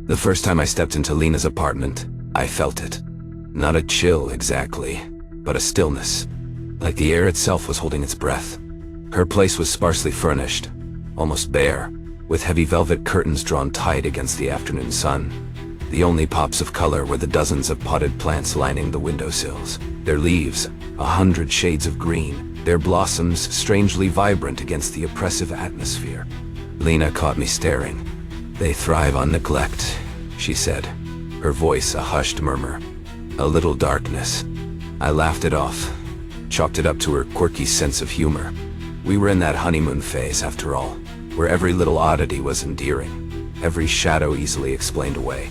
The first time I stepped into Lena's apartment, I felt it. Not a chill exactly, but a stillness. Like the air itself was holding its breath. Her place was sparsely furnished, almost bare, with heavy velvet curtains drawn tight against the afternoon sun. The only pops of color were the dozens of potted plants lining the windowsills, their leaves 100 shades of green, their blossoms strangely vibrant against the oppressive atmosphere. Lena caught me staring. "They thrive on neglect," she said, her voice a hushed murmur. "A little darkness." I laughed it off, chalked it up to her quirky sense of humor. We were in that honeymoon phase, after all, where every little oddity was endearing, every shadow easily explained away.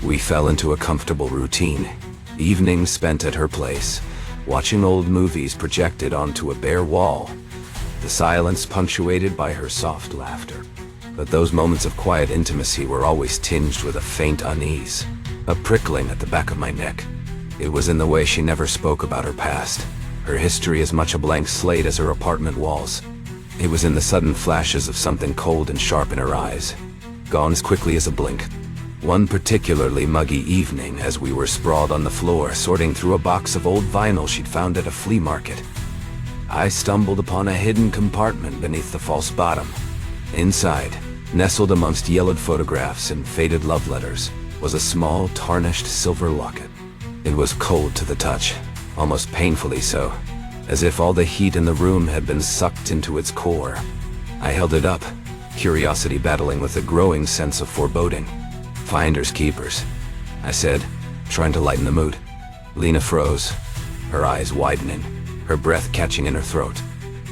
We fell into a comfortable routine, evenings spent at her place, watching old movies projected onto a bare wall, the silence punctuated by her soft laughter. But those moments of quiet intimacy were always tinged with a faint unease, a prickling at the back of my neck. It was in the way she never spoke about her past, her history as much a blank slate as her apartment walls. It was in the sudden flashes of something cold and sharp in her eyes, gone as quickly as a blink. One particularly muggy evening, as we were sprawled on the floor sorting through a box of old vinyl she'd found at a flea market, I stumbled upon a hidden compartment beneath the false bottom. Inside, nestled amongst yellowed photographs and faded love letters, was a small, tarnished silver locket. It was cold to the touch, almost painfully so, as if all the heat in the room had been sucked into its core. I held it up, curiosity battling with a growing sense of foreboding. "Finders keepers," I said, trying to lighten the mood. Lena froze, her eyes widening, her breath catching in her throat.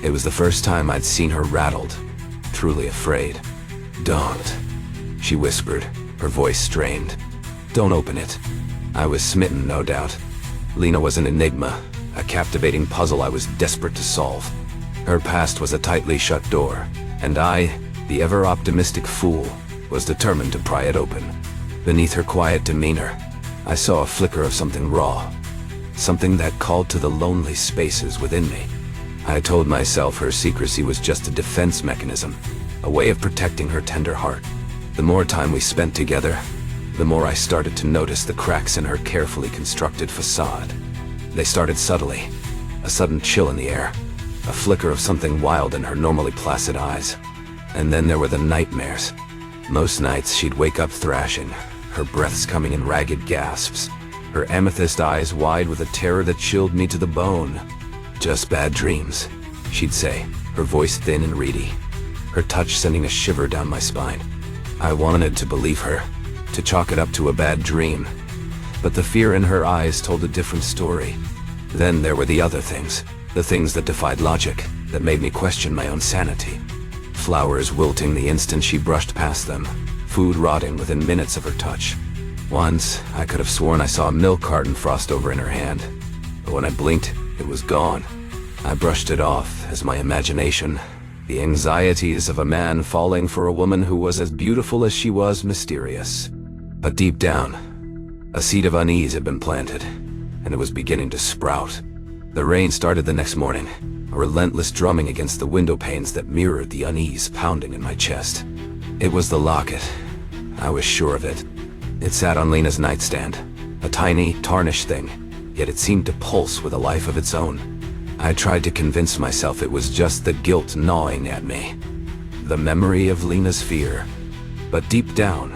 It was the first time I'd seen her rattled, truly afraid. "Don't," she whispered, her voice strained. "Don't open it." I was smitten, no doubt. Lena was an enigma, a captivating puzzle I was desperate to solve. Her past was a tightly shut door, and I, the ever-optimistic fool, was determined to pry it open. Beneath her quiet demeanor, I saw a flicker of something raw, something that called to the lonely spaces within me. I told myself her secrecy was just a defense mechanism, a way of protecting her tender heart. The more time we spent together, the more I started to notice the cracks in her carefully constructed facade. They started subtly, a sudden chill in the air, a flicker of something wild in her normally placid eyes. And then there were the nightmares. Most nights she'd wake up thrashing, her breaths coming in ragged gasps, her amethyst eyes wide with a terror that chilled me to the bone. "Just bad dreams," she'd say, her voice thin and reedy, her touch sending a shiver down my spine. I wanted to believe her, to chalk it up to a bad dream, but the fear in her eyes told a different story. Then there were the other things, the things that defied logic, that made me question my own sanity. Flowers wilting the instant she brushed past them, food rotting within minutes of her touch. Once, I could have sworn I saw a milk carton frost over in her hand, but when I blinked, it was gone. I brushed it off as my imagination, the anxieties of a man falling for a woman who was as beautiful as she was mysterious. But deep down, a seed of unease had been planted, and it was beginning to sprout. The rain started the next morning, a relentless drumming against the window panes that mirrored the unease pounding in my chest. It was the locket. I was sure of it. It sat on Lena's nightstand, a tiny, tarnished thing, yet it seemed to pulse with a life of its own. I tried to convince myself it was just the guilt gnawing at me, the memory of Lena's fear. But deep down,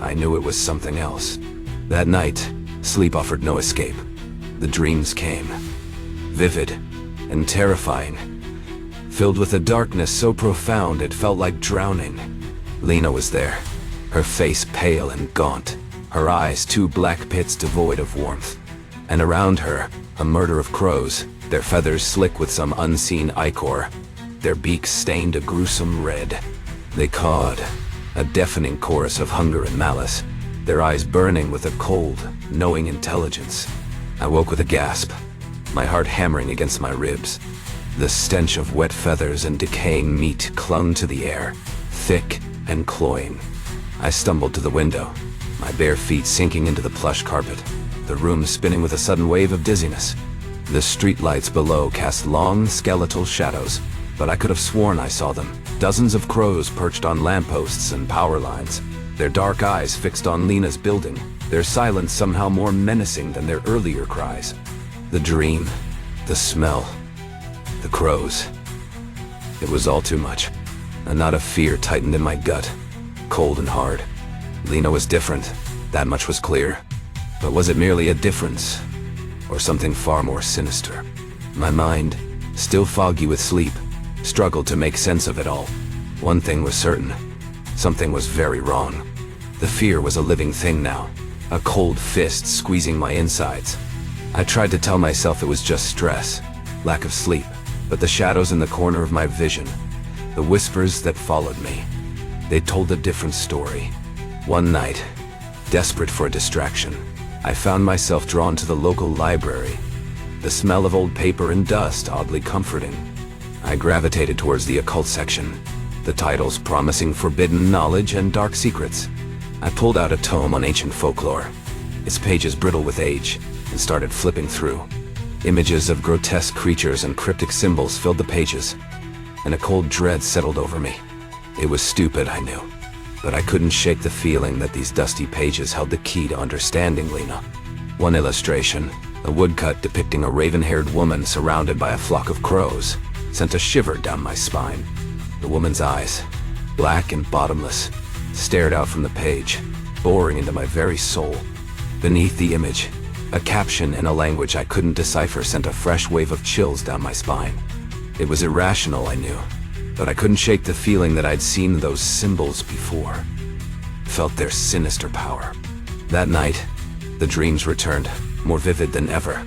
I knew it was something else. That night, sleep offered no escape. The dreams came, vivid and terrifying, filled with a darkness so profound it felt like drowning. Lena was there, her face pale and gaunt, her eyes two black pits devoid of warmth. And around her, a murder of crows, their feathers slick with some unseen ichor, their beaks stained a gruesome red. They cawed, a deafening chorus of hunger and malice, their eyes burning with a cold, knowing intelligence. I woke with a gasp, my heart hammering against my ribs. The stench of wet feathers and decaying meat clung to the air, thick and cloying. I stumbled to the window, my bare feet sinking into the plush carpet, the room spinning with a sudden wave of dizziness. The streetlights below cast long, skeletal shadows, but I could have sworn I saw them, dozens of crows perched on lampposts and power lines. their dark eyes fixed on Lena's building, their silence somehow more menacing than their earlier cries. The dream, the smell, the crows. It was all too much. A knot of fear tightened in my gut, cold and hard. Lena was different, that much was clear. But was it merely a difference, or something far more sinister? My mind, still foggy with sleep, struggled to make sense of it all. One thing was certain, something was very wrong. The fear was a living thing now, a cold fist squeezing my insides. I tried to tell myself it was just stress, lack of sleep, but the shadows in the corner of my vision, the whispers that followed me, they told a different story. One night, desperate for a distraction, I found myself drawn to the local library, the smell of old paper and dust oddly comforting. I gravitated towards the occult section, the titles promising forbidden knowledge and dark secrets. I pulled out a tome on ancient folklore, its pages brittle with age, and started flipping through. Images of grotesque creatures and cryptic symbols filled the pages, and a cold dread settled over me. It was stupid, I knew, but I couldn't shake the feeling that these dusty pages held the key to understanding Lena. One illustration, a woodcut depicting a raven-haired woman surrounded by a flock of crows, sent a shiver down my spine. The woman's eyes, black and bottomless, stared out from the page, boring into my very soul. Beneath the image, a caption in a language I couldn't decipher sent a fresh wave of chills down my spine. It was irrational, I knew, but I couldn't shake the feeling that I'd seen those symbols before, felt their sinister power. That night, the dreams returned, more vivid than ever.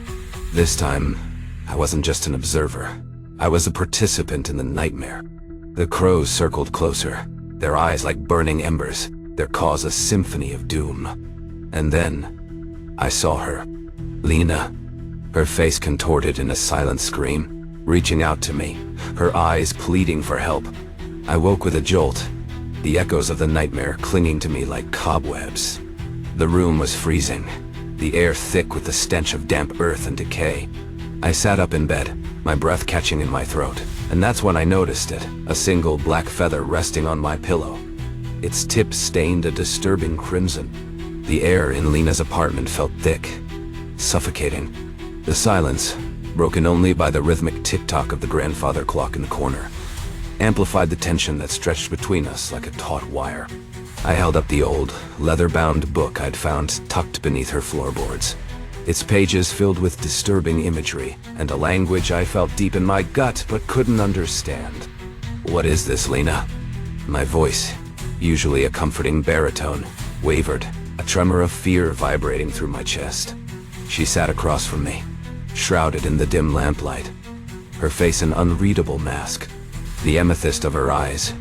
This time, I wasn't just an observer. I was a participant in the nightmare. The crows circled closer, their eyes like burning embers, their cause a symphony of doom. And then, I saw her, Lena, her face contorted in a silent scream, reaching out to me, her eyes pleading for help. I woke with a jolt, the echoes of the nightmare clinging to me like cobwebs. The room was freezing, the air thick with the stench of damp earth and decay. I sat up in bed, my breath catching in my throat, and that's when I noticed it, a single black feather resting on my pillow. Its tip stained a disturbing crimson. The air in Lena's apartment felt thick, suffocating. The silence, broken only by the rhythmic tick-tock of the grandfather clock in the corner, amplified the tension that stretched between us like a taut wire. I held up the old, leather-bound book I'd found tucked beneath her floorboards, its pages filled with disturbing imagery and a language I felt deep in my gut but couldn't understand. "What is this, Lena?" My voice, usually a comforting baritone, wavered, a tremor of fear vibrating through my chest. She sat across from me, shrouded in the dim lamplight, her face an unreadable mask. The amethyst of her eyes,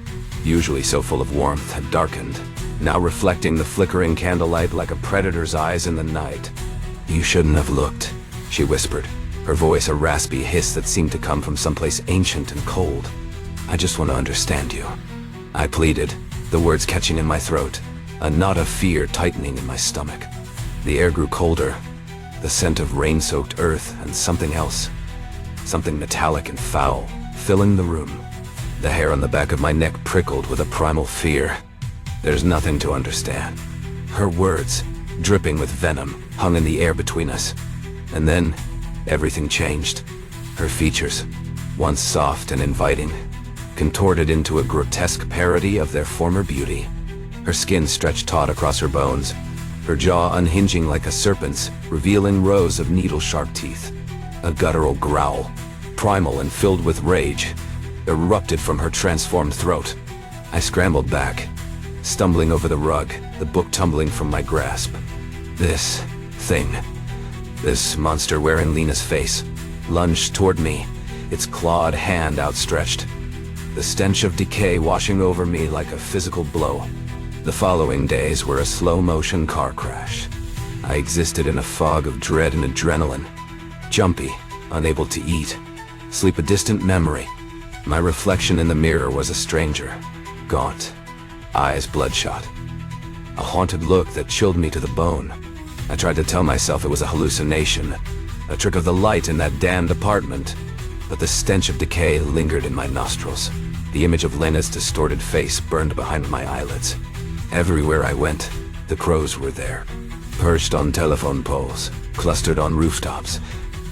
usually so full of warmth, had darkened, now reflecting the flickering candlelight like a predator's eyes in the night. "You shouldn't have looked," she whispered, her voice a raspy hiss that seemed to come from someplace ancient and cold. "I just want to understand you," I pleaded, the words catching in my throat, a knot of fear tightening in my stomach. The air grew colder, the scent of rain-soaked earth and something else, something metallic and foul, filling the room. The hair on the back of my neck prickled with a primal fear. "There's nothing to understand." Her words, dripping with venom, hung in the air between us. And then, everything changed. Her features, once soft and inviting, contorted into a grotesque parody of their former beauty. Her skin stretched taut across her bones, her jaw unhinging like a serpent's, revealing rows of needle-sharp teeth. A guttural growl, primal and filled with rage, erupted from her transformed throat. I scrambled back, stumbling over the rug, the book tumbling from my grasp. This thing, this monster wearing Lena's face, lunged toward me, its clawed hand outstretched, the stench of decay washing over me like a physical blow. The following days were a slow-motion car crash. I existed in a fog of dread and adrenaline, jumpy, unable to eat, sleep a distant memory. My reflection in the mirror was a stranger, gaunt, eyes bloodshot, a haunted look that chilled me to the bone. I tried to tell myself it was a hallucination, a trick of the light in that damned apartment, but the stench of decay lingered in my nostrils. The image of Lena's distorted face burned behind my eyelids. Everywhere I went, the crows were there. Perched on telephone poles, clustered on rooftops,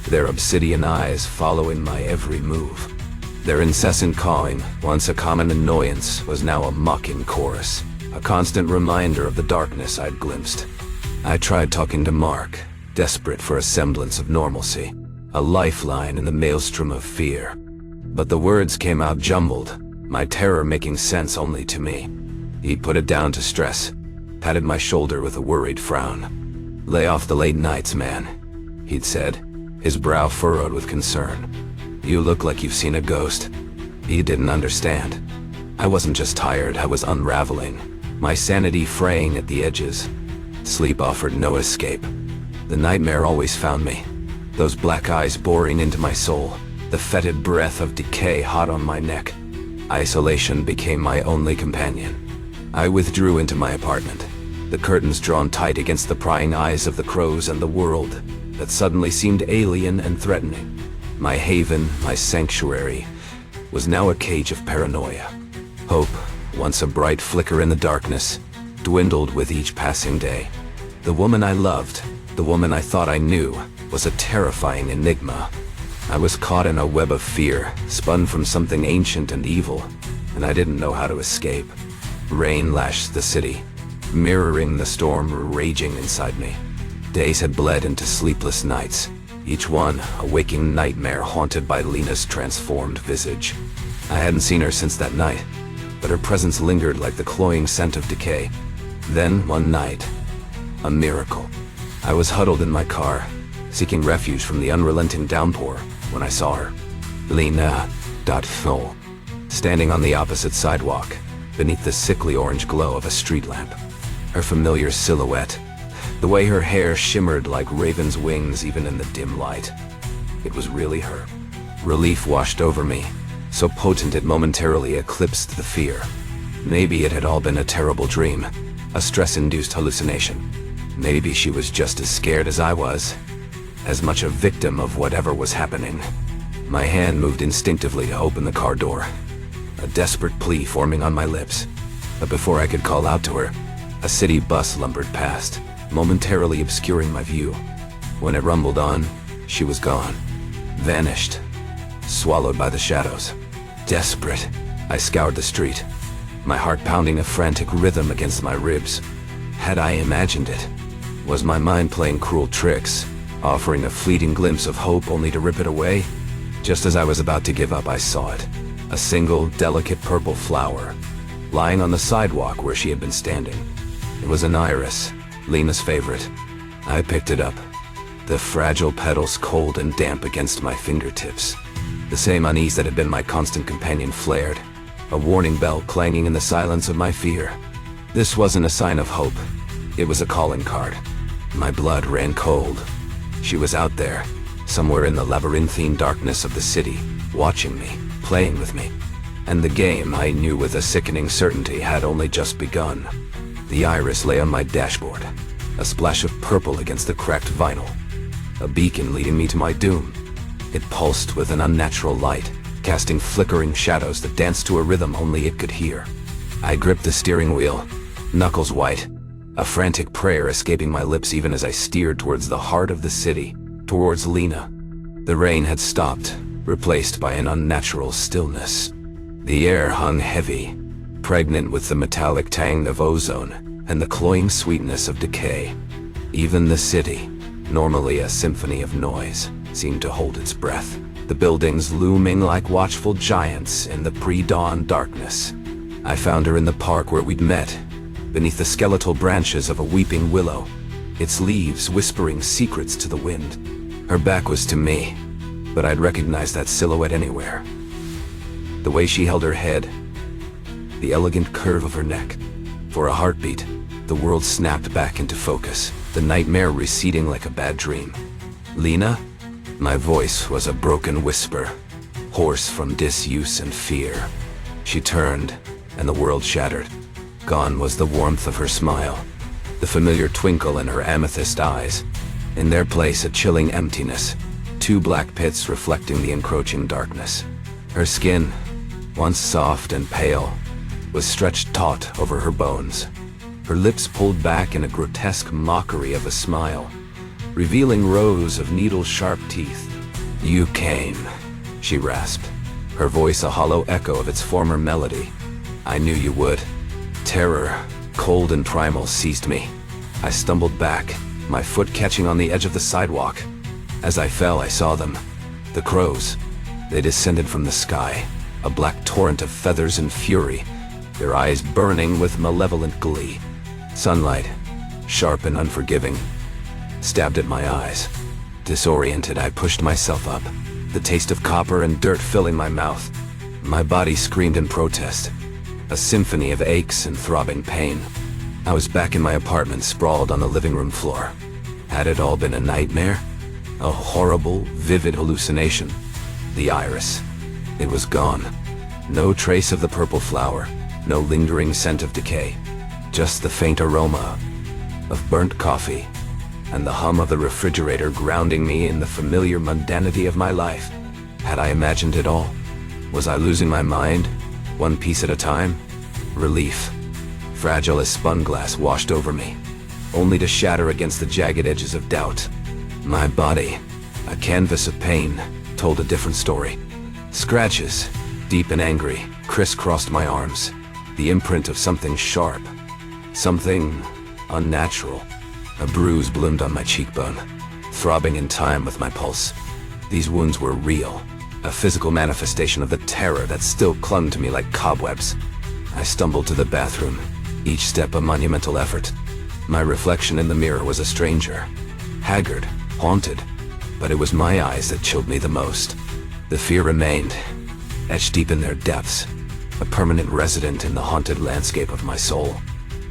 their obsidian eyes following my every move. Their incessant cawing, once a common annoyance, was now a mocking chorus, a constant reminder of the darkness I'd glimpsed. I tried talking to Mark, desperate for a semblance of normalcy, a lifeline in the maelstrom of fear. But the words came out jumbled, my terror making sense only to me. He put it down to stress, patted my shoulder with a worried frown. "Lay off the late nights, man," he'd said, his brow furrowed with concern. "You look like you've seen a ghost." He didn't understand. I wasn't just tired, I was unraveling, my sanity fraying at the edges. Sleep offered no escape. The nightmare always found me, those black eyes boring into my soul, the fetid breath of decay hot on my neck. Isolation became my only companion. I withdrew into my apartment, the curtains drawn tight against the prying eyes of the crows and the world that suddenly seemed alien and threatening. My haven, my sanctuary, was now a cage of paranoia. Hope, once a bright flicker in the darkness, dwindled with each passing day. The woman I loved, the woman I thought I knew, was a terrifying enigma. I was caught in a web of fear, spun from something ancient and evil, and I didn't know how to escape. Rain lashed the city, mirroring the storm raging inside me. Days had bled into sleepless nights, each one a waking nightmare haunted by Lena's transformed visage. I hadn't seen her since that night, but her presence lingered like the cloying scent of decay. Then, one night, a miracle. I was huddled in my car, seeking refuge from the unrelenting downpour, when I saw her. Lena, standing on the opposite sidewalk, beneath the sickly orange glow of a street lamp. Her familiar silhouette, the way her hair shimmered like raven's wings even in the dim light. It was really her. Relief washed over me, so potent it momentarily eclipsed the fear. Maybe it had all been a terrible dream, a stress-induced hallucination. Maybe she was just as scared as I was, as much a victim of whatever was happening. My hand moved instinctively to open the car door, a desperate plea forming on my lips. But before I could call out to her, a city bus lumbered past, momentarily obscuring my view. When it rumbled on, she was gone, vanished, swallowed by the shadows. Desperate, I scoured the street, my heart pounding a frantic rhythm against my ribs. Had I imagined it? Was my mind playing cruel tricks, offering a fleeting glimpse of hope only to rip it away? Just as I was about to give up, I saw it. A single, delicate purple flower, lying on the sidewalk where she had been standing. It was an iris, Lena's favorite. I picked it up, the fragile petals cold and damp against my fingertips. The same unease that had been my constant companion flared, a warning bell clanging in the silence of my fear. This wasn't a sign of hope. It was a calling card. My blood ran cold. She was out there, somewhere in the labyrinthine darkness of the city, watching me, playing with me. And the game, I knew with a sickening certainty, had only just begun. The iris lay on my dashboard, a splash of purple against the cracked vinyl, a beacon leading me to my doom. It pulsed with an unnatural light, casting flickering shadows that danced to a rhythm only it could hear. I gripped the steering wheel, knuckles white, a frantic prayer escaping my lips even as I steered towards the heart of the city, towards Lena. The rain had stopped, replaced by an unnatural stillness. The air hung heavy, pregnant with the metallic tang of ozone and the cloying sweetness of decay. Even the city, normally a symphony of noise, seemed to hold its breath, the buildings looming like watchful giants in the pre-dawn darkness. I found her in the park where we'd met, beneath the skeletal branches of a weeping willow, its leaves whispering secrets to the wind. Her back was to me, but I'd recognize that silhouette anywhere. The way she held her head, the elegant curve of her neck. For a heartbeat, the world snapped back into focus, the nightmare receding like a bad dream. "Lena?" My voice was a broken whisper, hoarse from disuse and fear. She turned, and the world shattered. Gone was the warmth of her smile, the familiar twinkle in her amethyst eyes. In their place, a chilling emptiness, two black pits reflecting the encroaching darkness. Her skin, once soft and pale, was stretched taut over her bones, her lips pulled back in a grotesque mockery of a smile, revealing rows of needle-sharp teeth. "You came," she rasped, her voice a hollow echo of its former melody. "I knew you would." Terror, cold and primal, seized me. I stumbled back, my foot catching on the edge of the sidewalk. As I fell, I saw them. The crows. They descended from the sky, a black torrent of feathers and fury, their eyes burning with malevolent glee. Sunlight, sharp and unforgiving, stabbed at my eyes. Disoriented, I pushed myself up, the taste of copper and dirt filling my mouth. My body screamed in protest, a symphony of aches and throbbing pain. I was back in my apartment, sprawled on the living room floor. Had it all been a nightmare? A horrible, vivid hallucination? The iris. It was gone. No trace of the purple flower, no lingering scent of decay. Just the faint aroma of burnt coffee and the hum of the refrigerator grounding me in the familiar mundanity of my life. Had I imagined it all? Was I losing my mind, one piece at a time? Relief, fragile as spun glass, washed over me, only to shatter against the jagged edges of doubt. My body, a canvas of pain, told a different story. Scratches, deep and angry, crisscrossed my arms, the imprint of something sharp, something unnatural. A bruise bloomed on my cheekbone, throbbing in time with my pulse. These wounds were real, a physical manifestation of the terror that still clung to me like cobwebs. I stumbled to the bathroom, each step a monumental effort. My reflection in the mirror was a stranger, haggard, haunted, but it was my eyes that chilled me the most. The fear remained, etched deep in their depths, a permanent resident in the haunted landscape of my soul.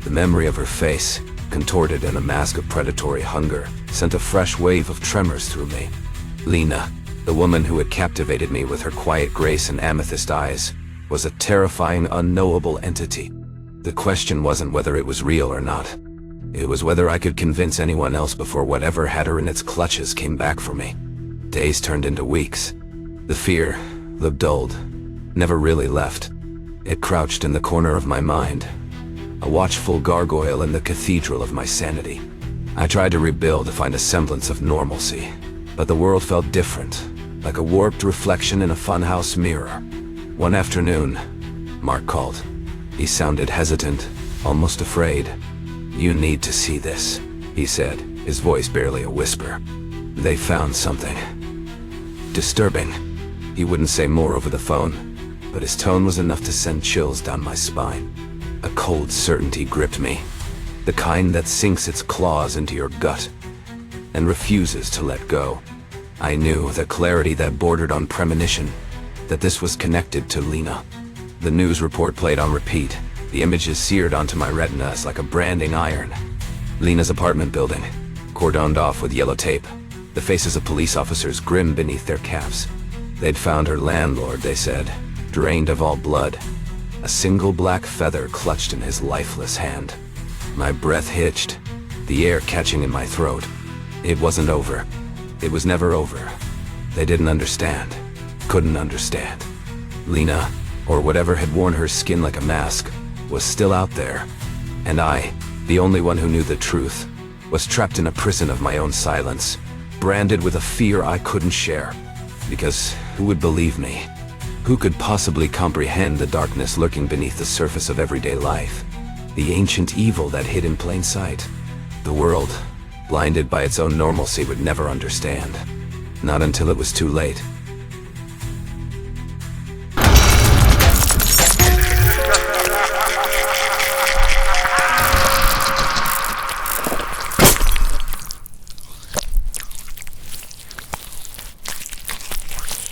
The memory of her face, contorted in a mask of predatory hunger, sent a fresh wave of tremors through me. Lena, the woman who had captivated me with her quiet grace and amethyst eyes, was a terrifying, unknowable entity. The question wasn't whether it was real or not. It was whether I could convince anyone else before whatever had her in its clutches came back for me. Days turned into weeks. The fear, though dulled, never really left. It crouched in the corner of my mind, a watchful gargoyle in the cathedral of my sanity. I tried to rebuild, to find a semblance of normalcy, but the world felt different, like a warped reflection in a funhouse mirror. One afternoon, Mark called. He sounded hesitant, almost afraid. "You need to see this," he said, his voice barely a whisper. "They found something disturbing." He wouldn't say more over the phone, but his tone was enough to send chills down my spine. A cold certainty gripped me, the kind that sinks its claws into your gut and refuses to let go. I knew, the clarity that bordered on premonition, that this was connected to Lena. The news report played on repeat, the images seared onto my retina as like a branding iron. Lena's apartment building, cordoned off with yellow tape, the faces of police officers grim beneath their caps. They'd found her landlord, they said, drained of all blood, a single black feather clutched in his lifeless hand. My breath hitched, the air catching in my throat. It wasn't over. It was never over. They didn't understand. Couldn't understand. Lena, or whatever had worn her skin like a mask, was still out there. And I, the only one who knew the truth, was trapped in a prison of my own silence, branded with a fear I couldn't share. Because who would believe me? Who could possibly comprehend the darkness lurking beneath the surface of everyday life? The ancient evil that hid in plain sight. The world, blinded by its own normalcy, would never understand. Not until it was too late.